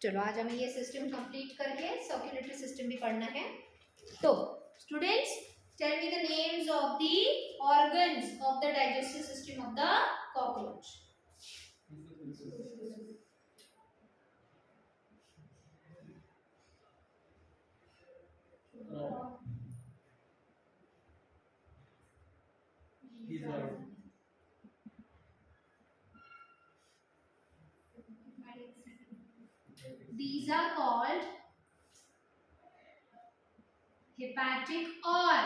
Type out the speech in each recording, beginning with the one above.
चलो आज हमें ये सिस्टम कंप्लीट करके सर्कुलेटरी सिस्टम भी पढ़ना है। तो students, tell me the names of the organs of the digestive system of the cockroach. These are called hepatic or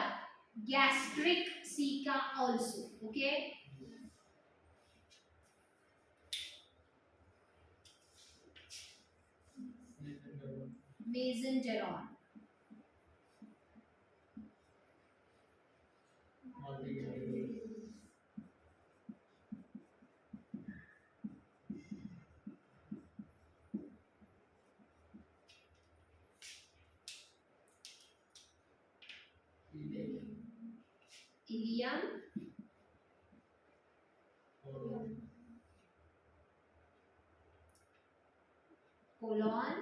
gastric ceca also. Okay. Mesenteron. Ileum. Colon.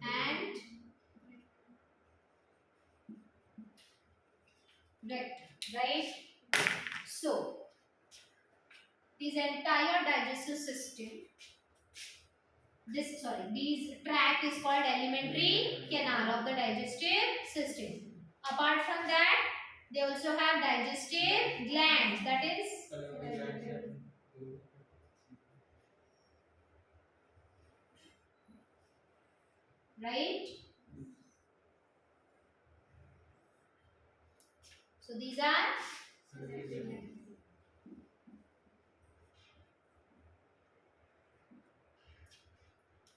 And rectum, right? So this entire digestive system, this tract is called alimentary canal of the digestive system. Apart from that, they also have digestive glands, that is right. So these are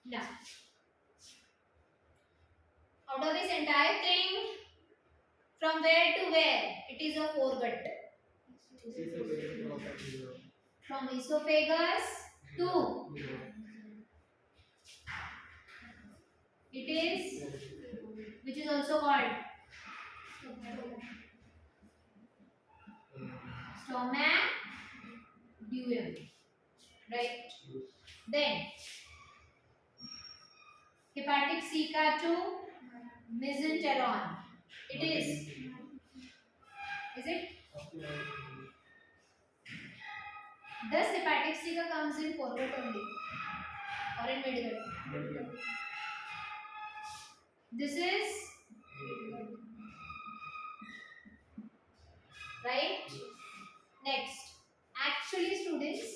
now out of this entire thing, from where to where it is a foregut. From esophagus to it is, which is also called stomach duum, right? Then hepatic ceca to mesenteron. It is it? Does hepatic ceca comes in foregut only or in midgut? This is right. Next, actually students,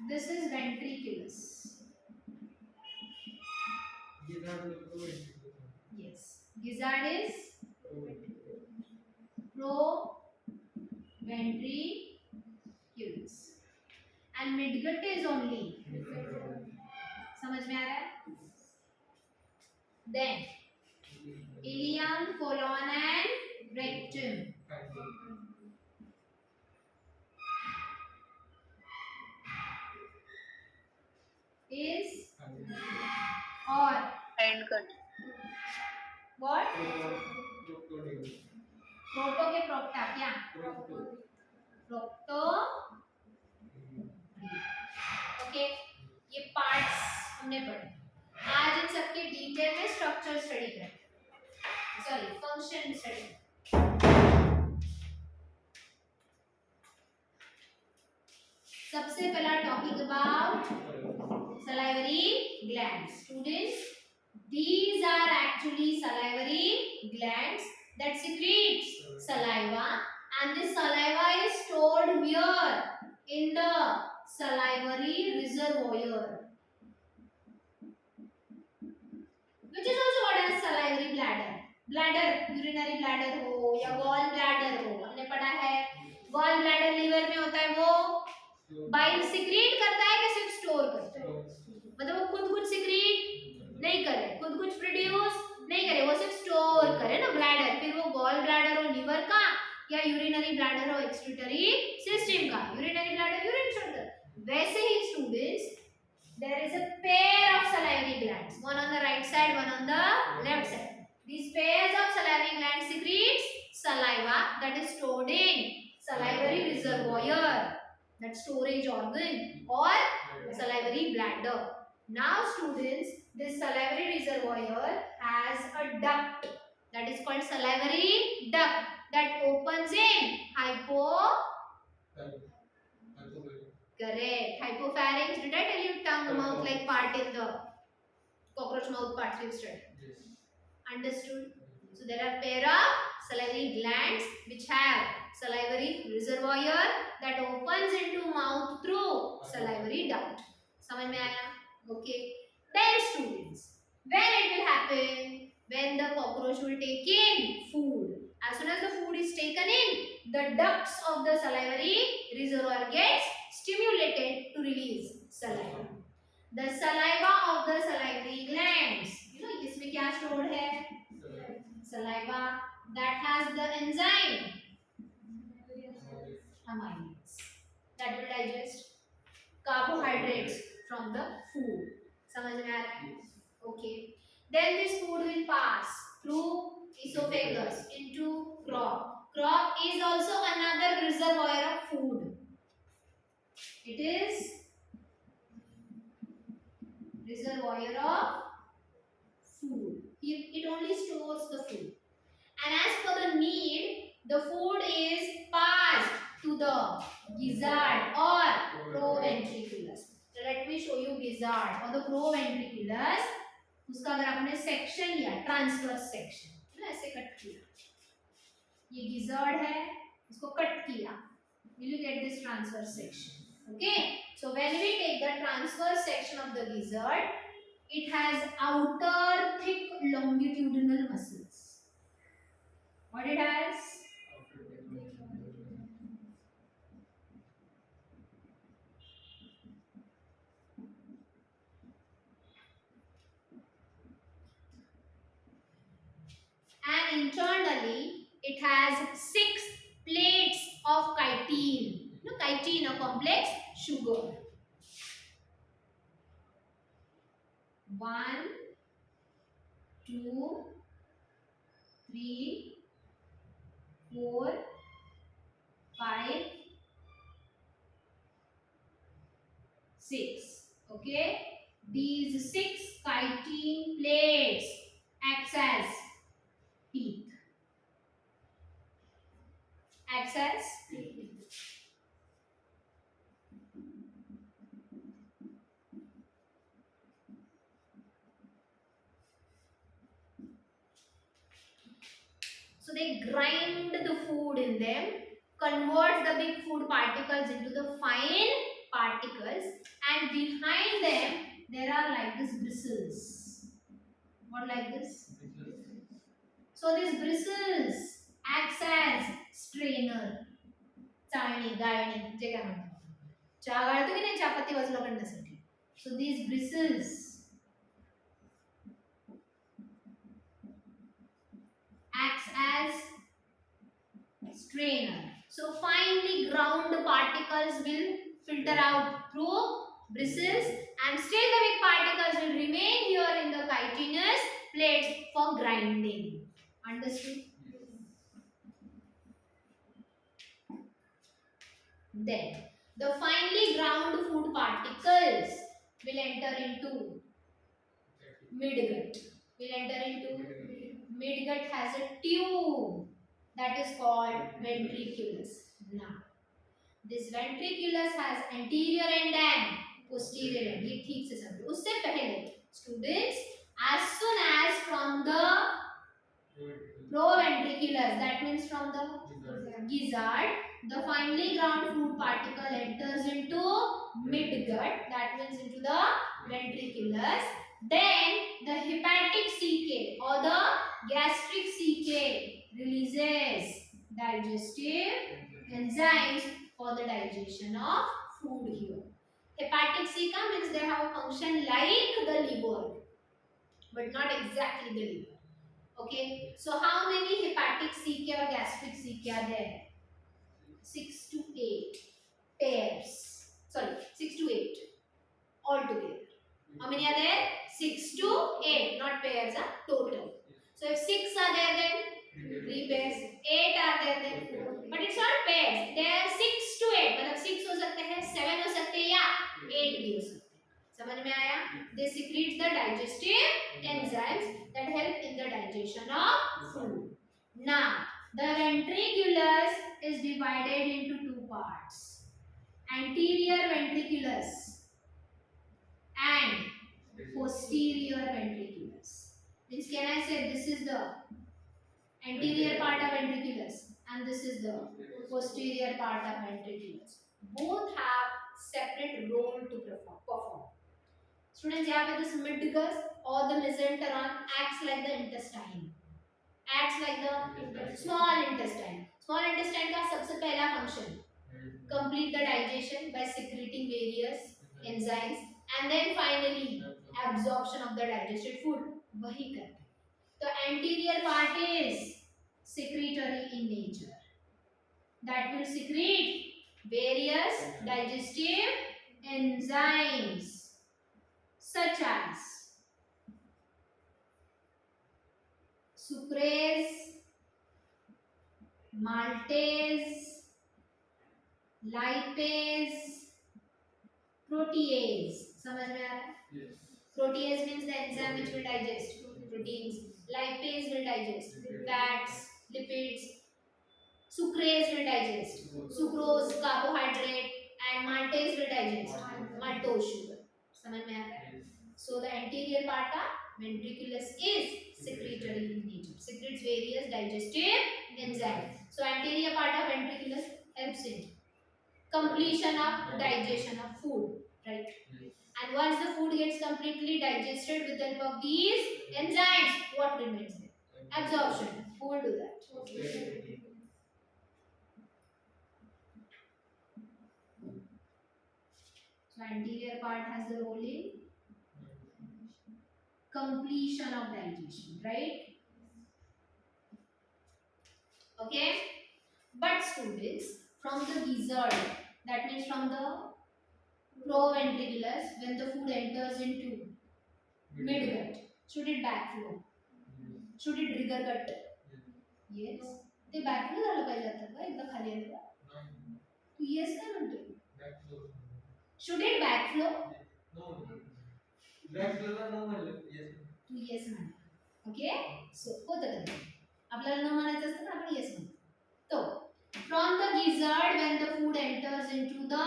this is ventriculus. Yes, gizzard is proventriculus and midgut is only. समझ में आ रहा है? Then ileum, colon and rectum. Is or end cut. what? Proto के प्रोक्टा क्या? प्रोक्टो। Okay, ये parts हमने पढ़े। आज इन सबके डिटेल में स्ट्रक्चर स्टडी करें, सॉरी फंक्शन स्टडी। सबसे पहला talking about salivary glands. Students, these are actually salivary glands that secretes saliva, and this saliva is stored here in the salivary reservoir, which is also called as salivary bladder. Bladder, urinary bladder हो या gall bladder हो, हमने पढ़ा है gall bladder liver में होता है, वो बाइल सिक्रीट करता है कि सिर्फ स्टोर करता है? मतलब वो खुद कुछ सिक्रीट नहीं करे, खुद कुछ प्रोड्यूस नहीं करे, वो सिर्फ स्टोर करे ना ब्लैडर। फिर वो गॉल ब्लैडर हो लीवर का या यूरिनरी ब्लैडर हो एक्सक्रीटरी सिस्टम का, यूरिनरी ब्लैडर यूरिन छोड़कर। वैसे ही students, there is a pair of salivary glands, one on the right side, one on the left side. These pairs of salivary glands secretes saliva that is stored in salivary reservoir. that storage organ, or salivary bladder. Now students, this salivary reservoir has a duct that is called salivary duct that opens in correct, hypopharynx. Did I tell you tongue mouth like part in the cockroach mouth part we've studied? Understood? So there are pair of salivary glands which have salivary reservoir that opens into mouth through salivary duct. समझ में आया? Okay. Then students, when it will happen? When the cockroach will take in food. As soon as the food is taken in, the ducts of the salivary reservoir gets stimulated to release saliva. The saliva of the salivary glands. You know इसमें क्या stored है? Saliva that has the enzyme amylase that will digest carbohydrates from the food. समझ में आ रहा है? Okay. Then this food will pass through esophagus into crop. Crop is also another reservoir of food. It is reservoir of food. It only stores the food. And as per the need, the food is passed to the gizzard or proventriculus. So let me show you gizzard or the proventriculus. उसका अगर आपने section लिया transverse section ना ऐसे cut किया, ये gizzard है, इसको कट किया, will you get this transverse section? Okay, so when we take the transverse section of the gizzard, it has outer thick longitudinal muscles. What it has? And internally, it has 6 plates of chitin. You know, chitin, a complex sugar. 1, 2, 3, 4, 5, 6. Okay, these 6 chitin plates acts as teeth. Acts as teeth. So they grind the food in them, convert the big food particles into the fine particles, and behind them there are like this bristles. What like this? So these bristles acts as strainer. चाळणी गाळणी जे काय म्हणतात, चहा गाळतो की नाही चहापत्ती बाजूला काढण्यासाठी. So these bristles acts as strainer. So finely ground particles will filter out through bristles, and still the big particles will remain here in the chitinous plates for grinding. Understood? Then the finely ground food particles will enter into midgut. Will enter into midgut has a tube that is called ventriculus. Now this ventriculus has anterior end and posterior end. ये ठीक से समझो. उससे पहले students, as soon as from the proventriculus, that means from the gizzard, the finely ground food particle enters into midgut, that means into the ventriculus. Then the hepatic CK or the gastric CK releases digestive enzymes for the digestion of food here. Hepatic CK means they have a function like the liver, but not exactly the liver. Okay, so how many hepatic CK or gastric CK are there? 6 to 8 pairs. Sorry, 6 to 8 altogether. How many are there? 6 to 8, not pairs, total. So if 6 are there, then 3 pairs. 8 are there, then 4. But it's not pairs. They are 6 to 8. मतलब 6 हो सकते हैं, It secretes the digestive enzymes that help in the digestion of food. Now, the ventriculus is divided into two parts. Anterior ventriculus and posterior ventriculus. Means can I say this is the anterior part of ventriculus and this is the posterior part of ventriculus. Both have separate role to perform. Students, यहाँ पे this midgus or the mesenteron acts like the intestine. Acts like the small intestine. Small intestine का सबसे पहला function complete the digestion by secreting various enzymes and then finally absorption of the digested food. वही करते हैं. The anterior part is secretory in nature. That will secrete various digestive enzymes such as sucrase, maltase, lipase, protease. समझ में आ रहा है? Yes. Protease means the enzyme which will digest proteins. Lipase will digest fats, lipids. Sucrase will digest sucrose, carbohydrate, and maltase will digest maltose sugar. समझ में आ रहा है? So the anterior part of ventriculus is secretory in nature. Secretes various digestive enzymes. So anterior part of ventriculus helps in completion of digestion of food, right? And once the food gets completely digested with the help of these enzymes, what remains there? Absorption. Who will do that? So anterior part has the role in completion of digestion, right? Okay. But students, from the gizzard, that means from the proventriculus, when the food enters into midgut, should it backflow? Should it regurgitate? Yes. ते backflow झालं पाहिजे आता का एकदा खाली आलं का? तू yes काय म्हणतोय? Should it backflow? No. Backflow La no म्हणलं. Yes. तू yes म्हण. Okay? So होतं कधी? आपल्याला न म्हणायचं असतं ना आपण yes म्हणतो. तो from the gizzard, when the food enters into the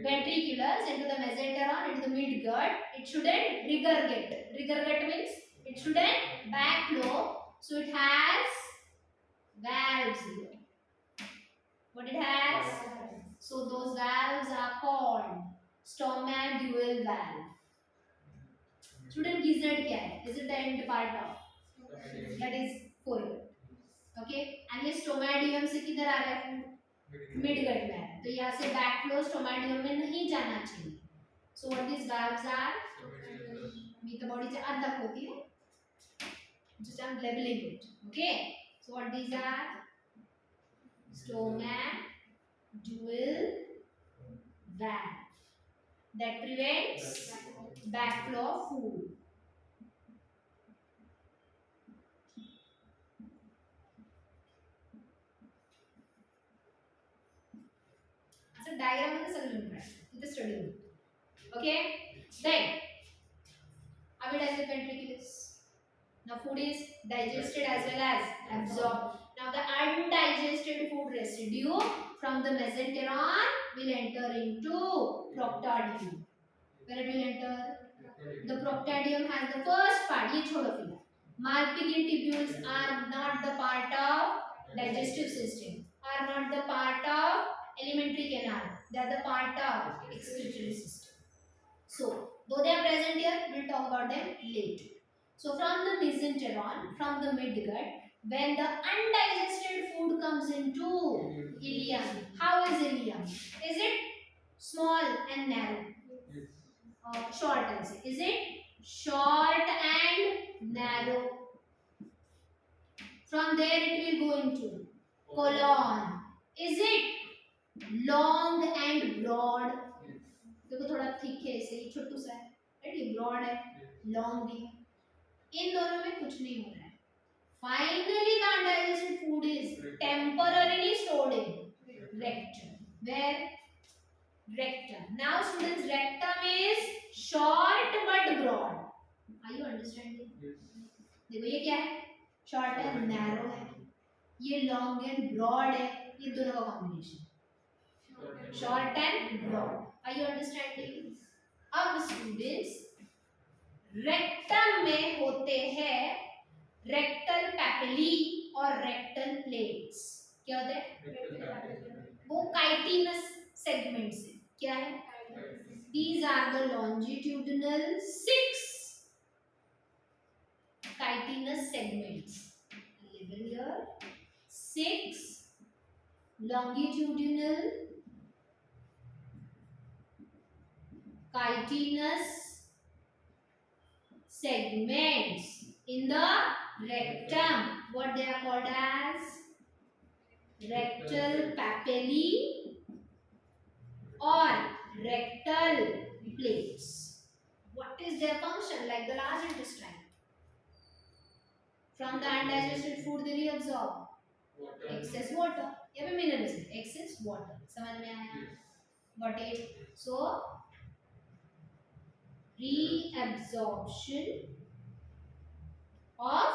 ventriculus, into the mesenteron, into the midgut, it shouldn't regurgitate. Regurgitate means it shouldn't backflow. So it has valves here. What it has? So those valves are called stomadual valve. Student, gizzard क्या है? Is it the end part of? That is foregut. Okay? And ये स्टोमैडियम से किधर आ रहा है food? Midgut में आ रहा है. तो यहाँ से बैकफ्लो स्टोमैडियम में नहीं जाना चाहिए. So what these valves are? मी तो बॉडी से अर्धक होती है. Just I'm labeling it. Okay? So what these are? Stomadual valve that prevents backflow of food. So diagram मध्ये सगळं लिहून काढायचं. तिथे स्टडी होईल. Okay? Then amidacial ventriculus. Now food is digested as well as absorbed. Now the undigested food residue from the mesenteron will enter into proctodium. Where it will enter? The proctodium has the first part. ये छोड़ो फिलहाल. Malpighian tubules are not the part of digestive system. Are not the part of alimentary canal. They are the part of excretory system. So though they are present here, we'll talk about them later. So from the mesenteron, from the midgut, when the undigested food comes into ileum, how is ileum? Is it small and narrow? Yes. Short and say. Is it short and narrow? From there it will go into colon. Is it long and broad? देखो थोड़ा thick है ऐसे ही छोटू सा है, right? ये broad है, long भी है. इन दोनों में कुछ नहीं हो रहा है. Finally, the undigested food is temporarily stored in rectum. Where? Rectum. Now students, rectum is short but broad. Are you understanding? देखो ये क्या है, शॉर्ट एंड नैरो है, ये लॉन्ग एंड ब्रॉड है, ये दोनों का combination short and broad. Are you understanding? अब स्टूडेंट्स, रेक्टम में होते हैं रेक्टल पैपिली और रेक्टल प्लेट्स. क्या होते हैं? वो काइटिनस सेगमेंट्स है. क्या है? These are the longitudinal 6 chitinous segments. Label here 6 longitudinal chitinous segments in the rectum. What they are called as? Rectal papillae or rectal plates. What is their function? Like the large intestine. From the undigested food they reabsorb excess water. यहाँ पे minerals है, excess water. समझ में आया? Got it? So reabsorption of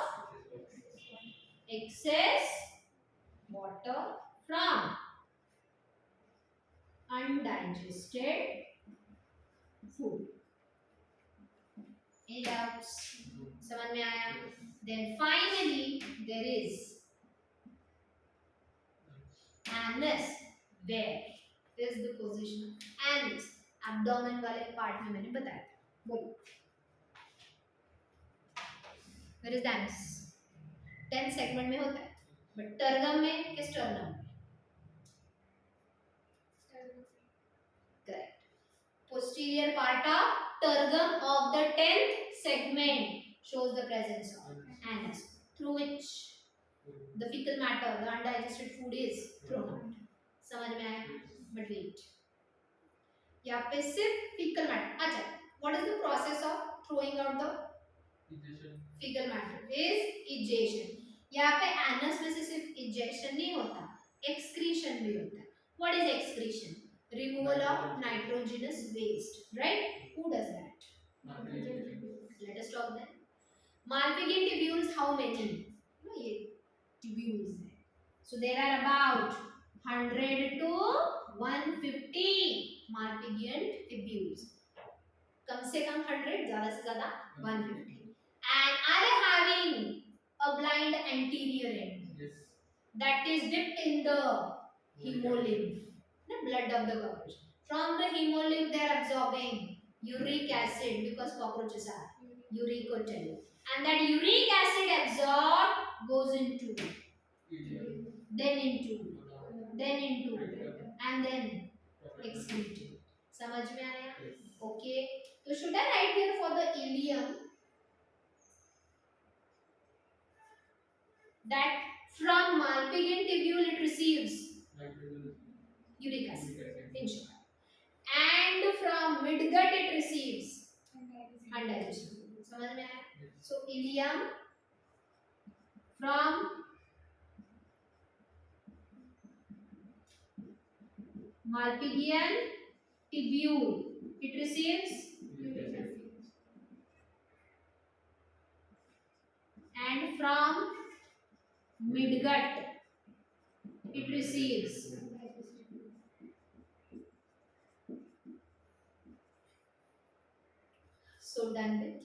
excess water from undigested food. Any doubts? समझ में आया? Then finally there is anus. Where is the position of anus? Abdomen वाले part में मैंने बताया. बोलो. Where is the anus? 10th segment में होता है. But टर्गम में किस टर्गम में? Correct. Posterior part of tergum of the 10th segment shows the presence of anus, through which the fecal matter, the undigested food is thrown out. समझ में आया? But wait, यहाँ पे सिर्फ fecal matter. अच्छा, what is the process of throwing out the fecal matter? Is ejection. यहाँ पे anus में से सिर्फ ejection नहीं होता, excretion भी होता है. What is excretion? Removal of nitrogenous waste, right? Who does that? Let us talk then. Malpighian tubules, how many? No, ये tubules है. So there are about 100 to 150 Malpighian tubules. कम से कम 100, ज़्यादा से ज़्यादा 150. And are they having a blind anterior end? Yes. That is dipped in the hemolymph. The blood of the cockroach. From the hemolymph they are absorbing uric acid because cockroaches are uricotyl. And that uric acid absorbed goes into, then into, and then excreted. समझ में आया? Okay. So should I write here for the ileum that from Malpighian tubule it receives uric acid, in short. And from midgut it receives undigested food. समझ में आया? So ileum from Malpighian tubule it receives and from midgut it receives so done with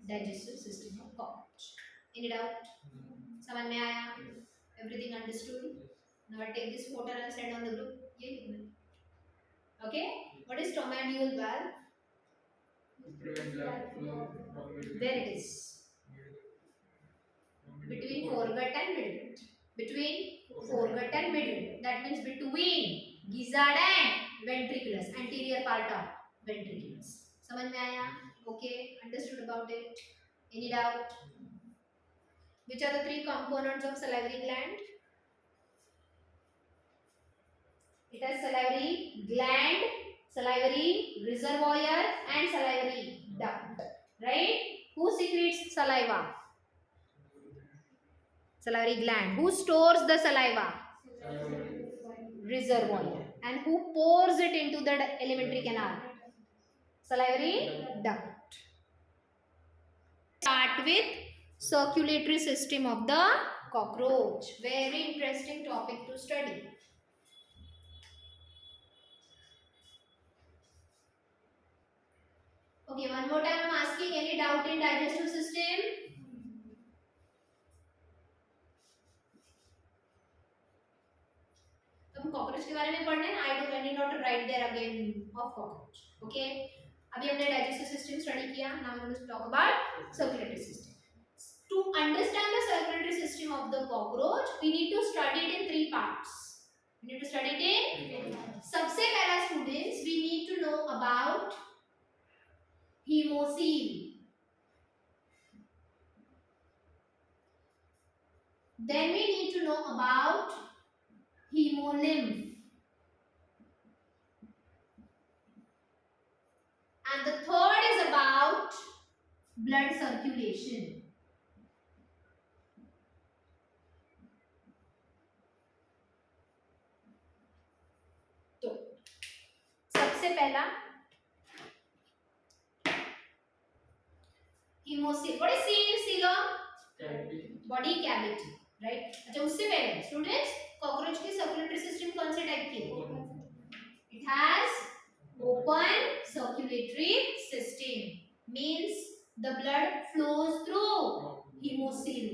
digestive system of cockroach. Any doubt? समझ में आया? Everything understood? Now I take this photo and send on the group. ये लिखना. Okay? What is stomadual valve? There it is. Between foregut and midgut. Between foregut and midgut. That means between gizzard and ventriculus. Anterior part of ventriculus. समझ में आया? Okay, understood about it. Any doubt? Which are the three components of salivary gland? It has salivary gland, salivary reservoir, and salivary duct. Right? Who secretes saliva? Salivary gland. Who stores the saliva? reservoir. And who pours it into the alimentary canal? Salivary duct. Start with circulatory system of the cockroach. Very interesting topic to study. Okay, one more time I'm asking, any doubt in digestive system? तो हम cockroach के बारे में पढ़ रहे हैं. I need not to write there again of cockroach. Okay. अभी हमने digestive system study किया. Now we are going to talk about circulatory system. To understand the circulatory system of the cockroach, we need to study it in 3 parts. We need to study it in. सबसे पहला students, we need to know about hemocoel. Then we need to know about hemolymph. And the third is about blood circulation. तो सबसे पहला hemocoel. What is coelom? Body cavity, right? अच्छा उससे पहले students cockroach की circulatory system कौन से type की है? It has open circulatory system. Means the blood flows through hemocoel.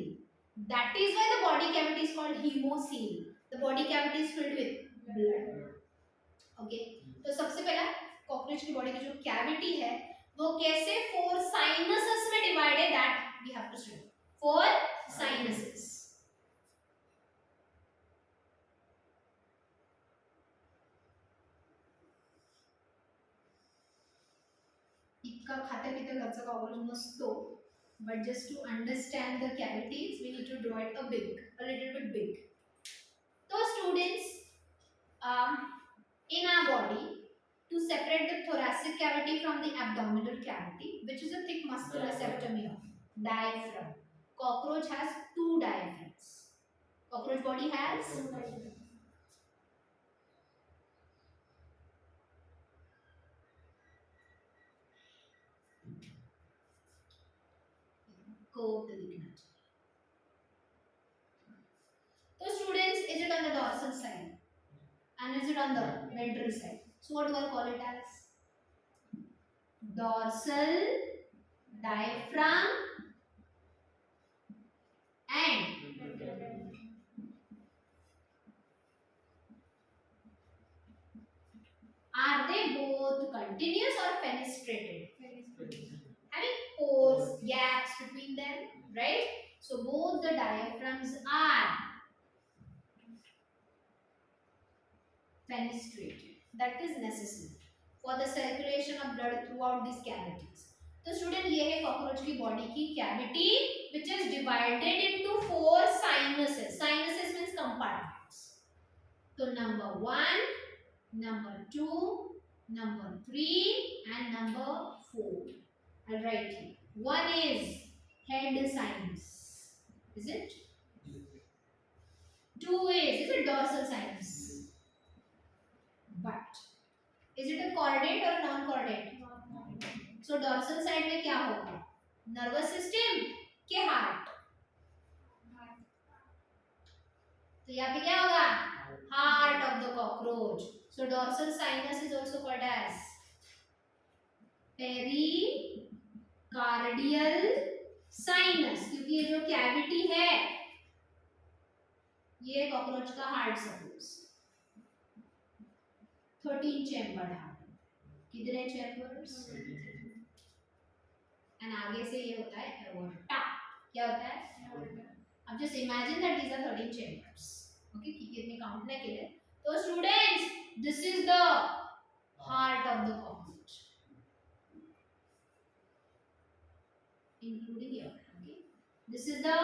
That is why the body cavity is called hemocoel. The body cavity is filled with blood. Okay. तो सबसे पहला cockroach की body की जो cavity है वो कैसे 4 sinuses में डिवाइड है, that we have to study. 4 sinuses. इतका खाते पीते घरचा कॉकरोच नसतो, but just to understand the cavities we need to draw it a little bit big. So students, in our body, to separate the thoracic cavity from the abdominal cavity, which is a thick muscular septum here, diaphragm. Cockroach has 2 diaphragms. Cockroach body has curved दिखना चाहिए. So students, is it on the dorsal side and is it on the ventral side? So what do I call it as? Dorsal diaphragm and are they both continuous or fenestrated? Having pores, gaps between them, right? So both the diaphragms are fenestrated. That is necessary for the circulation of blood throughout these cavities. तो student ये है cockroach की body की cavity which is divided into 4 sinuses. Sinuses means compartments. तो number 1, number 2, number 3 and number 4. I'll write here. 1 is head sinus. Is it? 2 is it dorsal sinus? But is it a chordate or a non-chordate? So dorsal side में क्या होगा? Nervous system के heart. तो यहाँ पे क्या होगा? Heart of the cockroach. So dorsal sinus is also called as pericardial sinus, क्योंकि ये जो कैविटी है ये कॉकरोच का हार्ट सपोज 13 चैम्बर हार्ट. कितने चैम्बर्स? एंड आगे से ये होता है एओर्टा. क्या होता है? अब just imagine that these are 13 chambers. Okay, कितने काउंट नहीं किए. तो students, this is the heart of the cockroach including here. Okay, this is the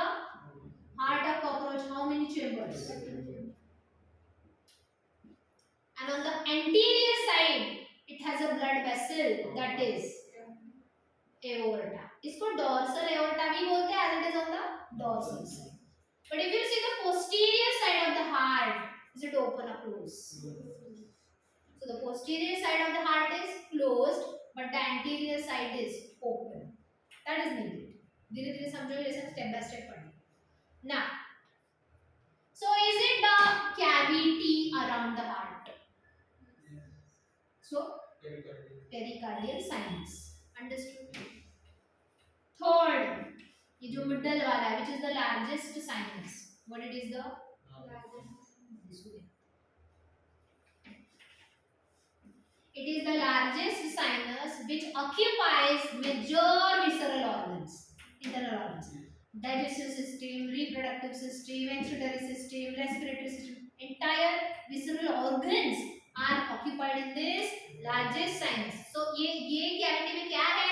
heart of cockroach. How many chambers? And on the anterior side it has a blood vessel, that is aorta. इसको dorsal aorta भी बोलते हैं as it is on the dorsal side. But if you see the posterior side of the heart, Is it open or closed? So the posterior side of the heart is closed, but the anterior side is open. That is needed. धीरे धीरे समझो, जैसे step by step पढ़ें. Now, so is it the cavity around the heart? So pericardial sinus. Understood? Third, ये जो middle वाला है, which is the largest sinus. What it is the? This way. It is the largest sinus which occupies major visceral organs, internal organs. Digestive system, reproductive system, excretory system, respiratory system. Entire visceral organs are occupied in this largest sinus. So ये cavity में क्या है?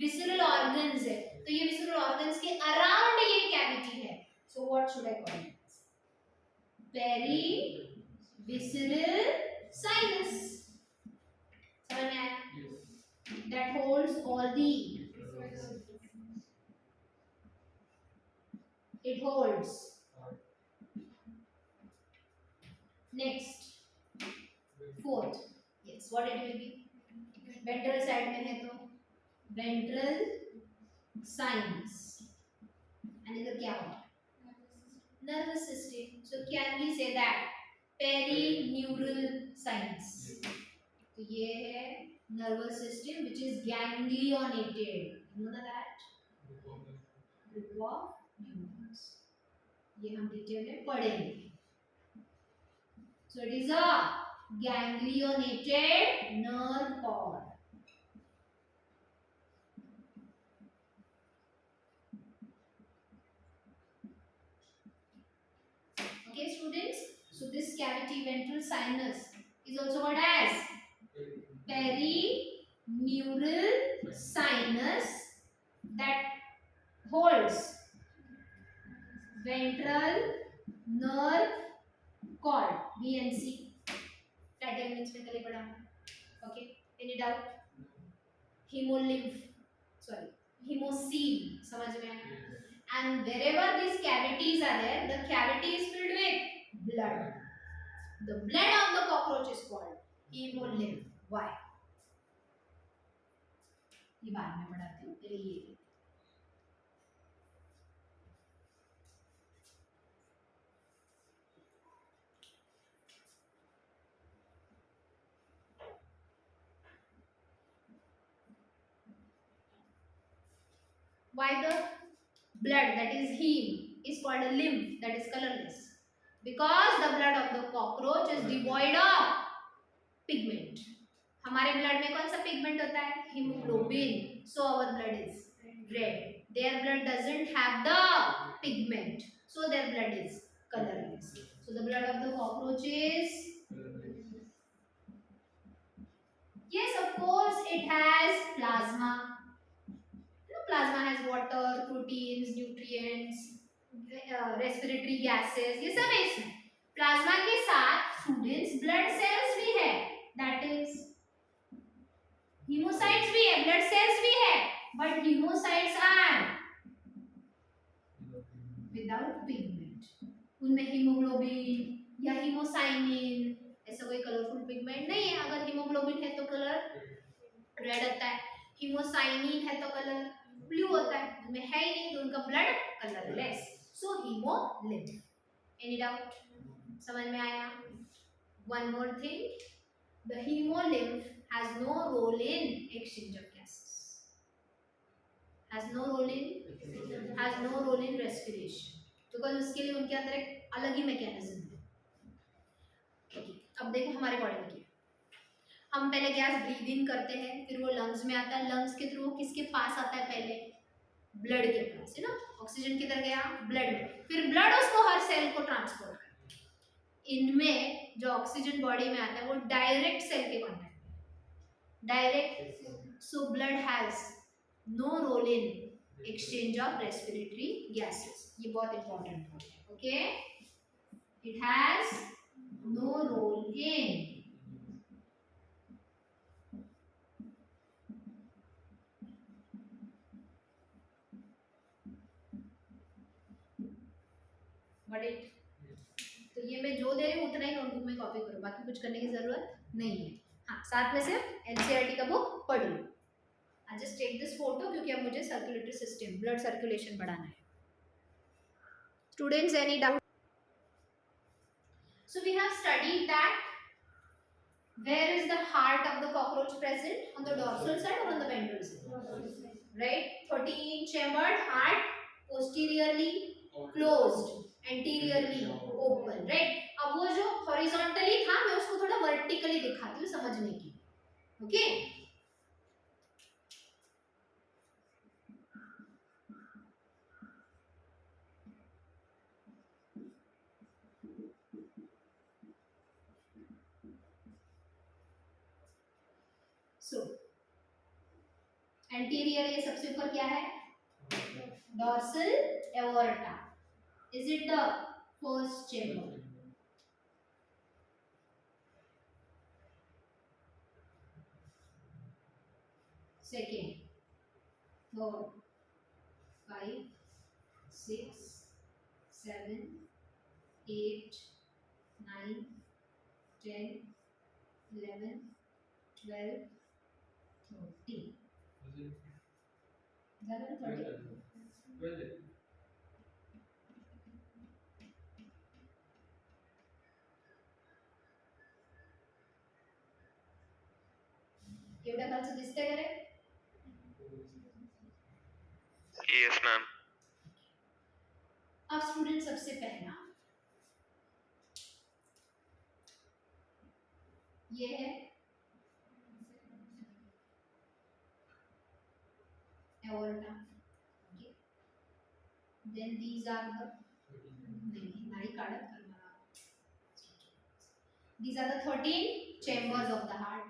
Visceral organs है. तो ये visceral organs के around ये cavity है. So what should I call it? Perivisceral sinus. समझ में आया? That holds all the. It holds. Next, fourth. Yes, what it will be? Ventral side में है तो ventral sinus. And इधर क्या होगा? Nervous system. So can we say that perineural sinus? तो ये है nervous system which is ganglionated. You know that? Group of neurons. ये हम डिटेल में पढ़ेंगे. So it is a ganglionated nerve cord. Okay, students. So this cavity, ventral sinus, is also called as perineural sinus that holds ventral nerve cord, VNC. Title means में कल ही पढ़ा. Okay. Any doubt? Hemolymph. Sorry. Hemocoel. समझ में आया? And wherever these cavities are there, the cavity is filled with blood. The blood of the cockroach is called hemolymph. Why? ये बाद में पढ़ाती हूँ. पहले ये. Why the blood, that is heme, is called a lymph, that is colorless? Because the blood of the cockroach is devoid of pigment. हमारे blood में कौन सा pigment होता है? Hemoglobin. So our blood is red. Their blood doesn't have the pigment, so their blood is colorless. So the blood of the cockroach is, yes, of course, it has plasma. Plasma has water, proteins, nutrients, respiratory gases. ये सब है इसमें. Plasma के साथ students blood cells भी है. That is hemocytes भी है, blood cells भी है. But hemocytes are without pigment. उनमें hemoglobin या hemocynin ऐसा कोई कलरफुल पिगमेंट नहीं है. अगर hemoglobin है तो कलर रेड आता है. hemocynin है तो कलर ब्लू होता है. उनमें है ही नहीं तो उनका ब्लड कलरलेस. सो hemolymph. Any doubt? समझ में आया? One more thing, the hemolymph has no role in exchange of gases. has no role in respiration because उसके लिए उनके अंदर एक अलग ही मैकेनिज्म है. अब देखो हमारे बॉडी में हम पहले गैस ब्रीद इन करते हैं, फिर वो लंग्स में आता है. लंग्स के थ्रू किसके पास आता है? पहले ब्लड के पास, है ना. ऑक्सीजन किधर गया? ब्लड में. फिर ब्लड उसको हर सेल को ट्रांसपोर्ट करता है. इनमें जो ऑक्सीजन बॉडी में आता है वो डायरेक्ट सेल के कांटेक्ट में, direct. So blood has no role in exchange of respiratory gases. ये बहुत इंपॉर्टेंट है. Okay, it has no role in but it. तो ये मैं जो दे रही हूँ उतना ही नोट कुछ करने की जरूरत नहीं है। हाँ, साथ में सिर्फ एनसीईआरटी का बुक पढ़ लो। I just take this photo क्योंकि अब मुझे सर्कुलेटरी सिस्टम, ब्लड सर्कुलेशन बढ़ाना है। Students, any doubt? So we have studied that where is the heart of the cockroach present, on the dorsal side or on the ventral side? Right? 13 chambered heart, posteriorly closed, anteriorly open. Right? अब वो जो horizontally था मैं उसको थोड़ा vertically दिखाती हूँ समझने की. Okay? So anterior ये सबसे ऊपर क्या है? Dorsal aorta. Is it the first chamber? Second, third, 5, 6, 7, 8, 9, 10, 11, 12, 13. 11, 13. एवढ्या खालचं दिसतंय का रे? Yes, ma'am. अब स्टूडेंट सबसे पहला ये है aorta. Okay. Then these are the नाही काढत कारण मला. These are the 13 chambers of the heart.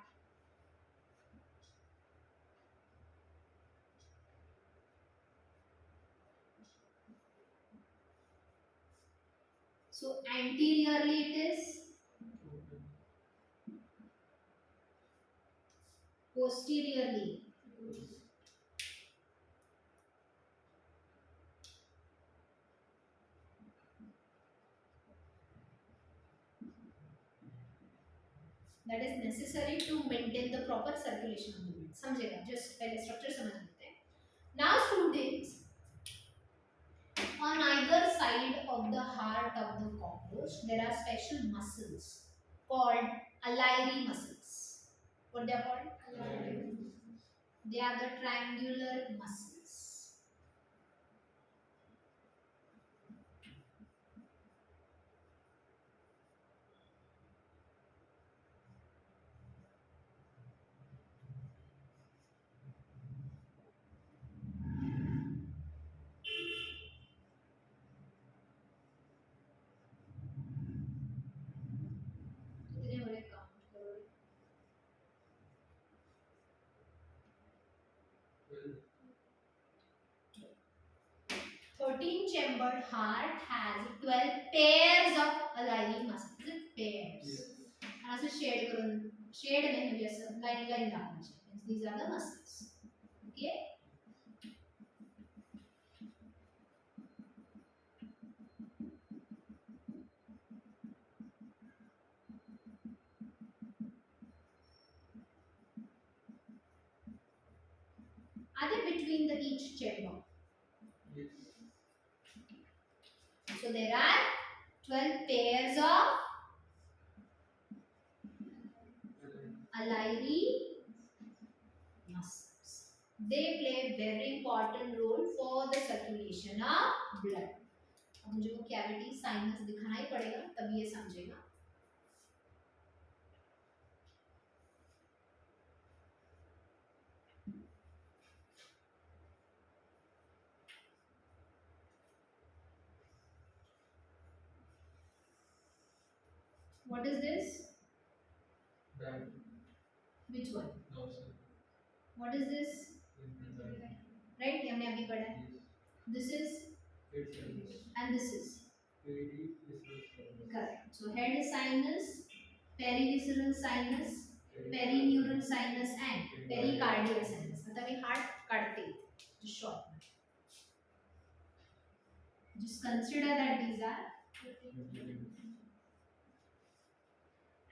So anteriorly it is, posteriorly, that is necessary to maintain the proper circulation of the blood. समझेगा? Just पहले structure समझ लेते हैं. Now students, on either side of the heart of the cockroach there are special muscles called Alire muscles. What they are called? Alire. They are the triangular muscles. कितने हो रहे count करो. 13-chambered heart has 12 pairs of Alire muscles. Is it pairs? Yes. असं shade करून, shade नाही म्हणजे असं line line दाखवायचे. These are the muscles. Okay? Are they between the each chamber? Yes. So there are 12 pairs of Alire muscles. They play a very important role for the circulation of blood. अब मुझे वो cavity sinus दिखाना ही पड़ेगा तभी ये समझेगा. What is this? Right. Which one? No, sir. What is this? Right? ये हमने अभी पढ़ा है. This is. And this is. Correct. So head sinus, perivisceral sinus, perineural sinus, and pericardial sinus. मतलब ये heart काटते हैं. Just short. Just consider that these are.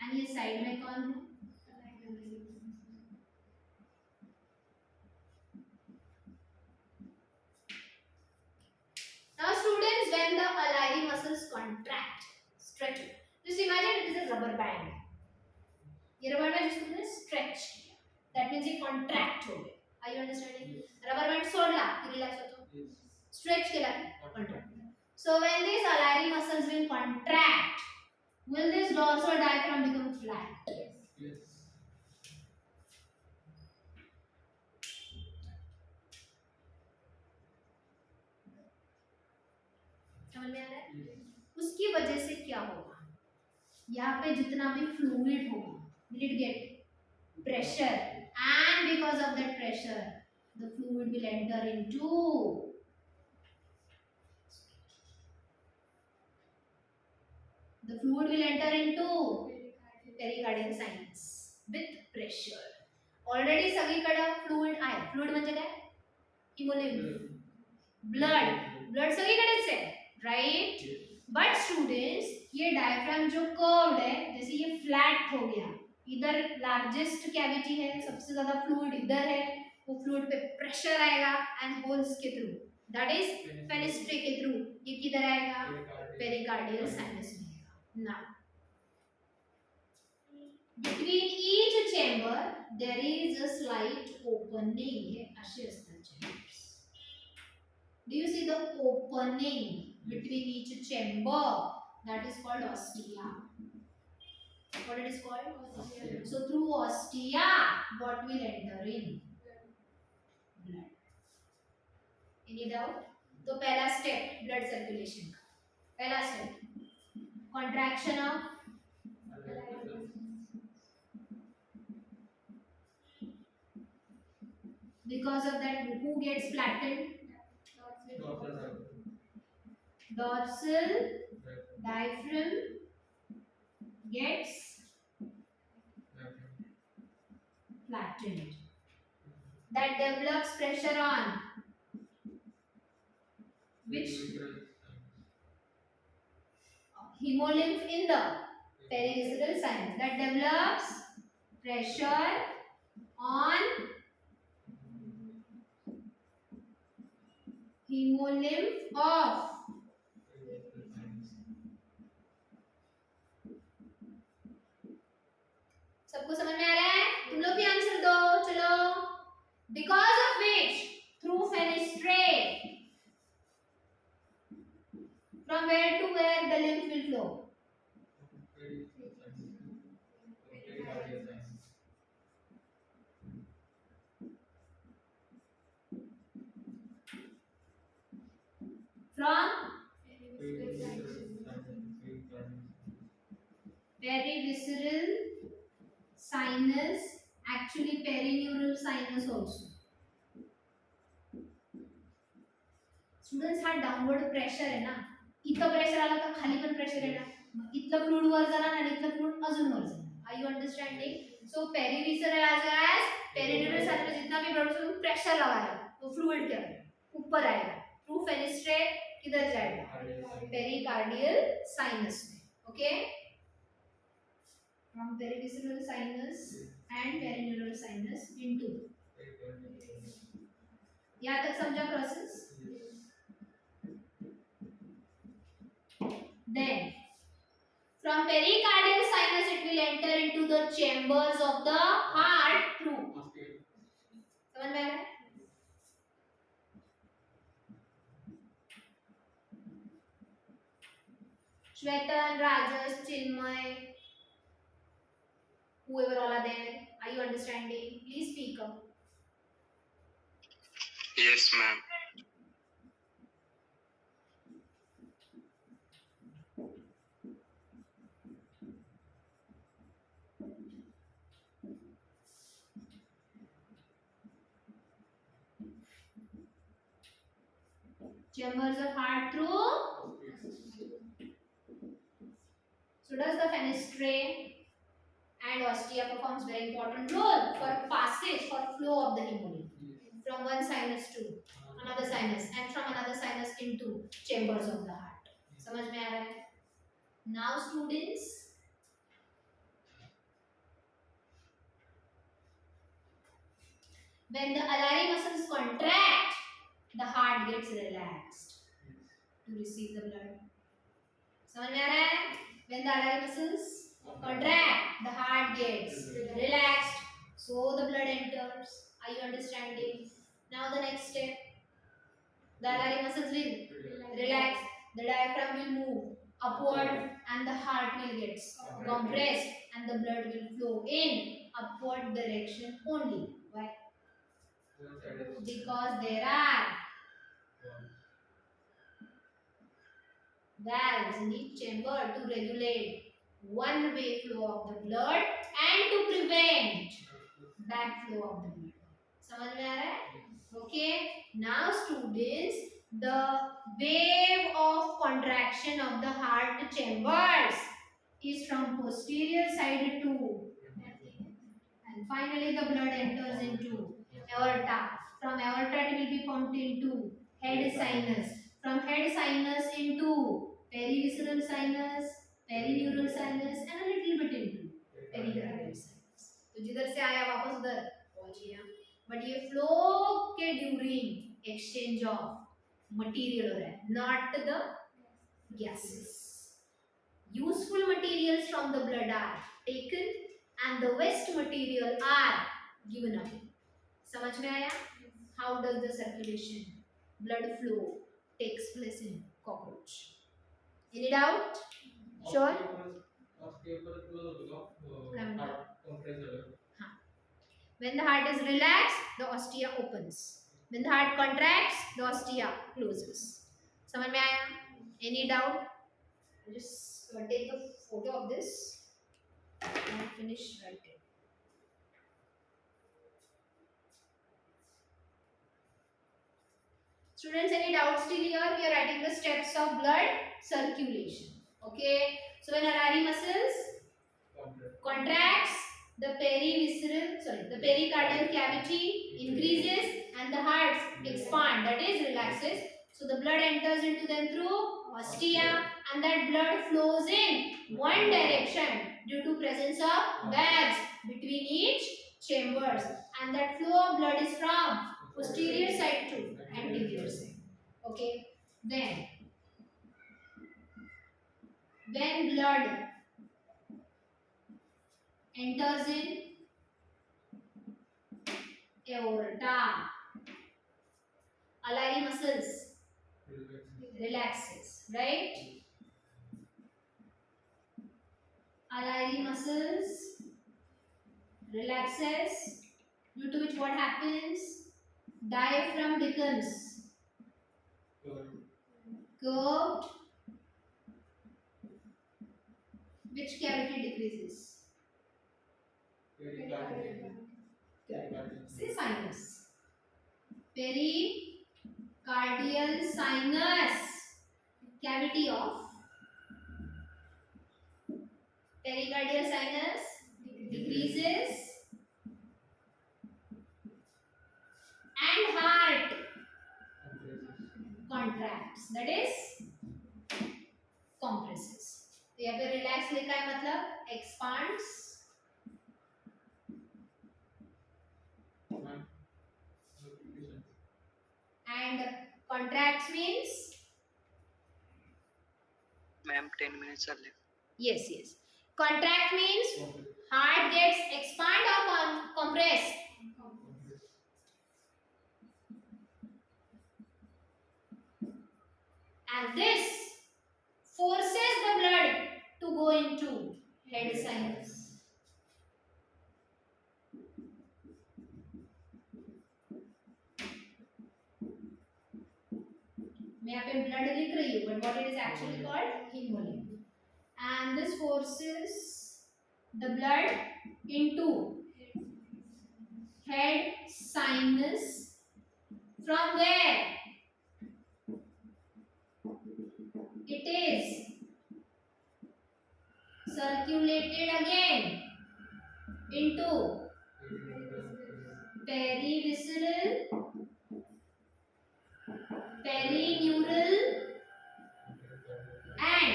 And ये साइड में कौन है? Now students, when the aliary muscles contract, stretch, just imagine it is a rubber band. ये rubber band जिसको तुमने stretch किया, that means ये contract हो गया. Are you understanding? Rubber band सोडला, फिर relax होतो. Stretch केला, contract. So when these aliary muscles will contract, will this dorsal diaphragm become flat? Yes. समझ में आ रहा है? उसकी वजह से क्या होगा? यहाँ पे जितना भी फ्लूइड होगा, will it get pressure, and because of that pressure, the fluid will enter into pericardial sinus with pressure. Already सगळीकडे fluid आहे. Fluid म्हणजे काय? Hemolymph, blood सगळीकडेच आहे, right? But students, ये डायफ्राम जो कर्व्ड है, जैसे ये फ्लैट हो गया, इधर लार्जेस्ट कैविटी है, सबसे ज्यादा फ्लूइड इधर है, वो फ्लूइड पे प्रेशर आएगा एंड होल्स के थ्रू, दैट इज फेनेस्ट्रे के थ्रू, ये किधर आएगा? पेरिकार्डियल साइनस में आएगा. Now between each chamber there is a slight opening. असे असतात chambers. Do you see the opening between each chamber? That is called ostia. What it is called? Ostia. So through ostia, what will enter in? Blood. Any doubt? तो पहला step blood circulation का. पहला step contraction of because of that who gets flattened? Dorsal diaphragm gets flattened. That develops pressure on which? Hemolymph in the perivisceral sinus. That develops pressure on hemolymph of सबको समझ में आ रहा है? तुम लोग भी आंसर दो. चलो. Because of which through fenestrae, from where to where the lymph will flow? From perivisceral sinus, actually perineural sinus also. Students, हा डाउनवर्ड प्रेशर आहे ना, इथं प्रेशर आला तर खाली पण प्रेशर येणार, मग इथलं फ्लूइड वर जाणार आणि इथलं फ्लूइड अजून वर जाणार. Are you understanding? So perivisceral as well as perineural sinus में जितना भी ब्लड फ्लो प्रेशर लगाया तो फ्लूइड क्या ऊपर आएगा, थ्रू फेनेस्ट्रे किधर जाएगा? पेरिकार्डियल साइनस में. Okay, from perivisceral sinus and perineural sinus into. यहाँ तक समझा process? Then from pericardial sinus it will enter into the chambers of the heart through. समझ में आ रहा है? Shwetan, Rajas, Chinmay, whoever all are there, are you understanding? Please speak up. Yes, ma'am. Chambers of heart through. So does the fenestrae and ostia performs very important role for passage, for flow of the hemolymph from one sinus to another sinus and from another sinus into chambers of the heart. समझ में आ रहा है? Now students, When the alari muscles contract, the heart gets relaxed to receive the blood. समझ में आ रहा है? When the alari muscles contract, the heart gets relaxed, so the blood enters. Are you understanding? Now the next step. The alari muscles will relax, the diaphragm will move upward, and the heart will get compressed, and the blood will flow in upward direction only. Why? Because there are valves in each chamber to regulate one way flow of the blood and to prevent backflow of the blood. समझ में आ रहा है? Okay. Now students, the wave of contraction of the heart chambers is from posterior side to, and finally the blood enters into aorta. From aorta it will be pumped into head sinus. From head sinus into perivisceral sinus, perineural sinus, and a little bit into pericardial sinus. तो जिधर से आया वापस उधर पहुंच गया. But ये flow के ड्यूरिंग एक्सचेंज ऑफ मटेरियल हो रहा है, not the gases. Useful materials from the blood are taken and the waste material are given away. समझ में आया? How does the circulation, blood flow takes place in cockroach? Any doubt? Sure. When the heart is relaxed, the ostia opens. When the heart contracts, the ostia closes. समझ में आया? Any doubt? Just take a photo of this and finish writing. Students, any doubts till here? We are writing the steps of blood circulation. Okay. So when alari muscles contracts, the pericardial cavity increases and the heart expand, that is relaxes. So the blood enters into them through ostia, and that blood flows in one direction due to presence of valves between each chambers, and that flow of blood is from posterior side to anterior side. Okay. Then when blood enters in aorta, alari muscles relaxes, right? Alari muscles relaxes, due to which what happens? Diaphragm becomes curved. Which cavity decreases? Say sinus. Pericardial sinus cavity of pericardial sinus decreases, and heart contracts, that is compresses. तो यहाँ पे relax लिखा है मतलब expands, and contracts means ma'am 10 minutes are left. yes. Contract means heart gets expand or compress. And this forces the blood to go into head sinus. मैं यहाँ पे blood लिख रही हूँ, but what it is actually called hemolymph. And this forces the blood into head sinus. From where? It is circulated again into perivisceral, perineural, and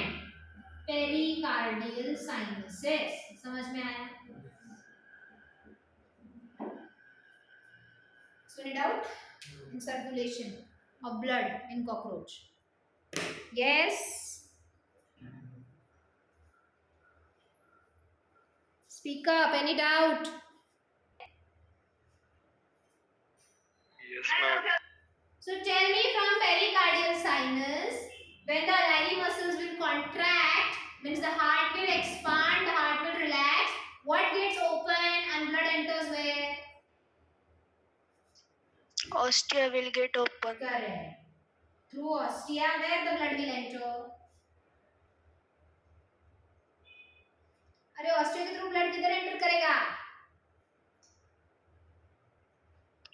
pericardial sinuses. समझ में आया? any doubt in circulation of blood in cockroach? Yes. Speak up. Any doubt? Yes, ma'am. So tell me, from pericardial sinus, when the alveoli muscles will contract, means the heart will expand, the heart will relax. What gets open and blood enters where? Ostia will get open. Correct. Through ostia, where the blood will enter? अरे ostia के through blood किधर enter करेगा?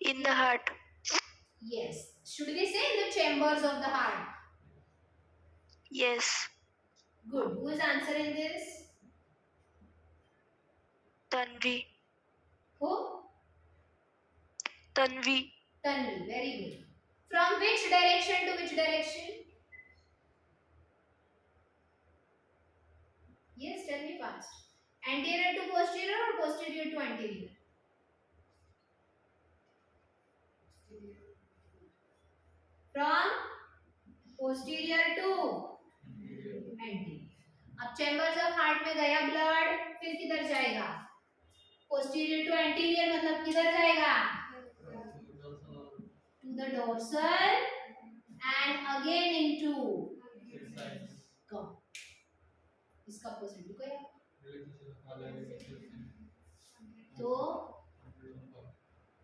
In the heart. Yes. Should we say in the chambers of the heart? Yes. Good. Who is answering this? Tanvi. Who? Tanvi. Tanvi. Very good. From which direction to which direction? Yes, tell me fast. Anterior to posterior or posterior to anterior? From posterior to anterior. अब chambers of heart में गया blood, फिर किधर जाएगा? Posterior to anterior, मतलब किधर जाएगा? To the dorsal and again into come. इसका अपोजिट गया तो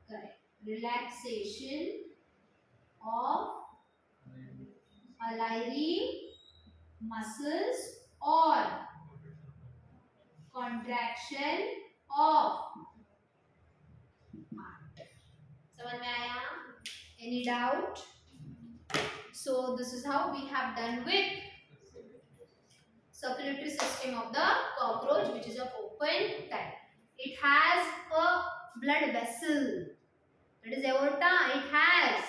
correct, relaxation of alveoli muscles or contraction of heart. समझ में आया? Any doubt? So this is how we have done with circulatory system of the cockroach, which is of open type. It has a blood vessel, that is aorta. It has,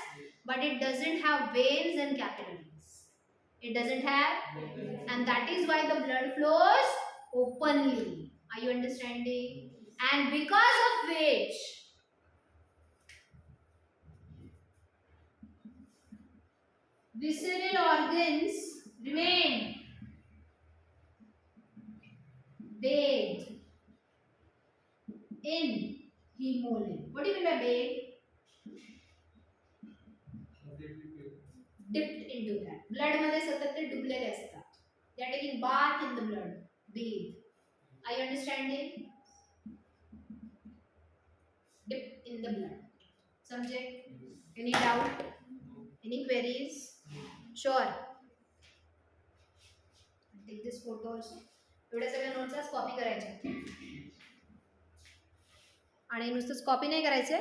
but it doesn't have veins and capillaries. It doesn't have, and that is why the blood flows openly. Are you understanding? And because of which visceral organs remain bathed in hemoglobin. What do you mean by bathed? Dipped into that. Blood मध्ये सतत ते डुबलेले असतात. They are taking bath in the blood. Bathe. Are you understanding? Dip in the blood. समझे? Any doubt? Any queries? Sure. Take this photo also. एवढ्या सगळ्या notes copy करायच्या आणि नुसतंच कॉपी नाही करायचे,